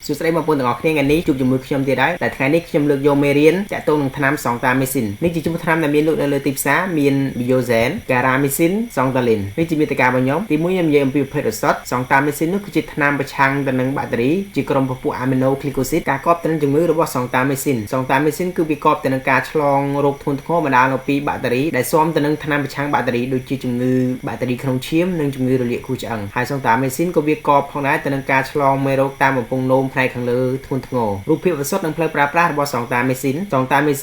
សួស្តីបងប្អូនទាំងអស់គ្នាថ្ងៃនេះជួបជាមួយខ្ញុំទៀតហើយតែថ្ងៃនេះខ្ញុំលើកយកមេរៀនតាក់ទងនឹងថ្នាំសងតាមីស៊ីននេះជាជំនួសថ្នាំដែលមានលក់នៅលើទីផ្សារមាន Biozen, Garamicin, Songtalin នេះជាមាតិការបស់ខ្ញុំទី1ខ្ញុំនិយាយអំពីប្រភេទឱសថសងតាមីស៊ីននោះគឺជាថ្នាំប្រឆាំងទៅនឹងបាក់តេរីជាក្រុមពពួកអាមីណូក្លីកូស៊ីតការកប់ទៅនឹងជំងឺរបស់សងតាមីស៊ីនគឺវាកប់ទៅនឹងការឆ្លងរោគធ្ងន់ធ្ងរបណ្ដាលមកពីបាក់តេរីដែលស៊ាំទៅនឹងថ្នាំប្រឆាំងបាក់តេរីដូចជាជំងឺបាក់តេរីក្នុងឈាមនិងជំងឺរលាកខួរឆ្អឹងហើយសងតាមីស៊ីនក៏វាកប់ផងដែរទៅនឹងការឆ្លងមេរោគតាមបំពង់នោមផ្នែកខាងលើធ្ងន់ធ្ងររូបភាពឱសថនិងផ្លូវប្រើប្រាស់របស់សងតាមីស៊ី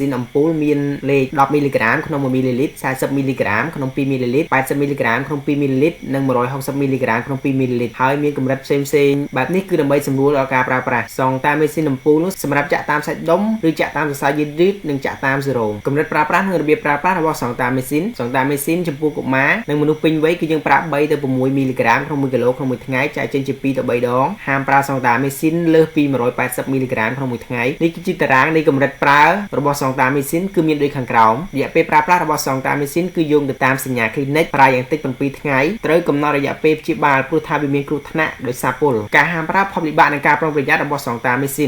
នអំពូលមានលេខ10មីលីក្រាមក្នុង1មីលីលីត្រ40មីលីក្រាមក្នុង2មីលីលីត្រ80មីលីក្រាមក្នុង2មីលីលីត្រនិង160មីលីក្រាមក្នុង2មីលីលីត្រហើយមានកម្រិតផ្សេងៗបែបនេះគឺដើម្បីសម្រួលដល់ការប្រើប្រាស់សងតាមីស៊ីនអំពូលនោះសម្រាប់ចាក់តាមសាច់ដុំឬចាក់តាមសរសៃយឺតៗនិងចាក់តាមសេរ៉ូមកម្រិតប្រើប្រាស់និងរបៀបប្រើប្រាស់របស់សងតាមីស៊ីនចំពោះកុមារនិងមនុស្សពេញវ័យគឺយើងប្រើ3ទៅ6មីលីក្រាមក្នុង1គីឡូក្នុងមួយថ្ងៃចែកចេញជា2ទៅ3ដងហាមប្រើសងតាមីស៊ីនលើសពី180មីលីក្រាមក្នុងមួយថ្ងៃនេះគឺជាតារាងនៃកម្រិតប្រើរបស់សងតាមីស៊ីនគឺមានដូចខាងក្រោមរយៈពេលប្រើប្រាស់របស់សងតាមីស៊ីនគឺយោងទៅតាមសញ្ញាគ្លីនិកប្រើយ៉ាងតិច7ថ្ងៃត្រូវកំណត់រយៈពេលព្យាបាលព្រោះថាវាមានគ្រោះថ្នាក់ដោយសារពុលការហាមប្រើផលវិបាកនិងការប្រុងប្រយ័ត្នរបស់សងតាមីស៊ី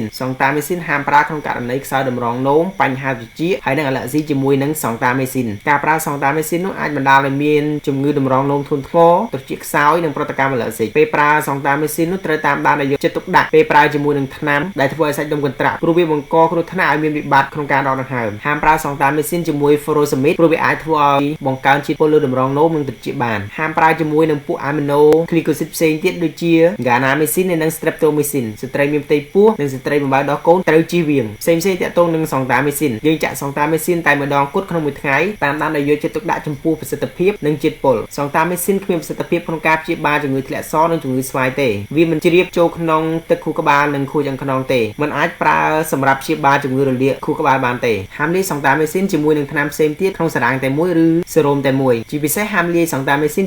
នហាមប្រើក្នុងករណីខ្សោយតម្រងនោមបញ្ហាត្រចៀកហើយនិងអាឡែហ្ស៊ីជាមួយនឹងសងតាមីស៊ីនការប្រើសងតាមីស៊ីននោះអាចបណ្ដាលឲ្យមានជំងឺតម្រងនោមធ្ងន់ធ្ងរត្រចៀកខ្សោយនិងប្រតិកម្មអាឡែហ្ស៊ីពេលប្រើសងតាមីស៊ីននោះត្រូវតាមដានដោយយកចិត្តទុកដាក់ពេលប្រើជាមួយនឹងថ្នាំដែលធ្វើឲ្យសាច់ដុំកន្ត្រាក់ព្រោះវាបង្កគ្រោះថ្នាក់ឲ្យមានវិបត្តិក្នុងការដកដង្ហើមហាមប្រើសងតាមីស៊ីនជាមួយ Furosemide ព្រោះវាអាចធ្វើឲ្យបង្កើនជាតិពុលលើតម្រងនោមនិងត្រចៀកបានហាមប្រើជាមួយនឹងពួកអាមីណូក្លីកូស៊ីតផ្សេងទៀតដូចជា Garamicin និង Streptomycin ស្ត្រីមានផ្ទៃពោះនិងស្ត្រីបំបៅដោះកូនត្រូវជៀសវាងផ្សេងតាក់ទងនឹងសងតាមីស៊ីនយើងចាក់សងតាមីស៊ីនតែម្ដងគត់ក្នុងមួយថ្ងៃតាមដានដោយយកចិត្តទុកដាក់ចំពោះប្រសិទ្ធភាពនិងជាតិពុលសងតាមីស៊ីនគ្មានប្រសិទ្ធភាពក្នុងការព្យាបាលជំងឺធ្លាក់សនិងជំងឺស្វាយទេវាមិនជ្រាបចូលក្នុងទឹកខួរក្បាលនិងខួរឆ្អឹងខ្នងទេมันអាចប្រើសម្រាប់ព្យាបាលជំងឺរលាកខួរក្បាលបានទេហាមលាយសងតាមីស៊ីនជាមួយនឹងថ្នាំផ្សេងទៀតក្នុងសារ៉ាំងតែមួយឬសេរ៉ូមតែមួយជាពិសេសហាមលាយសងតាមីស៊ីន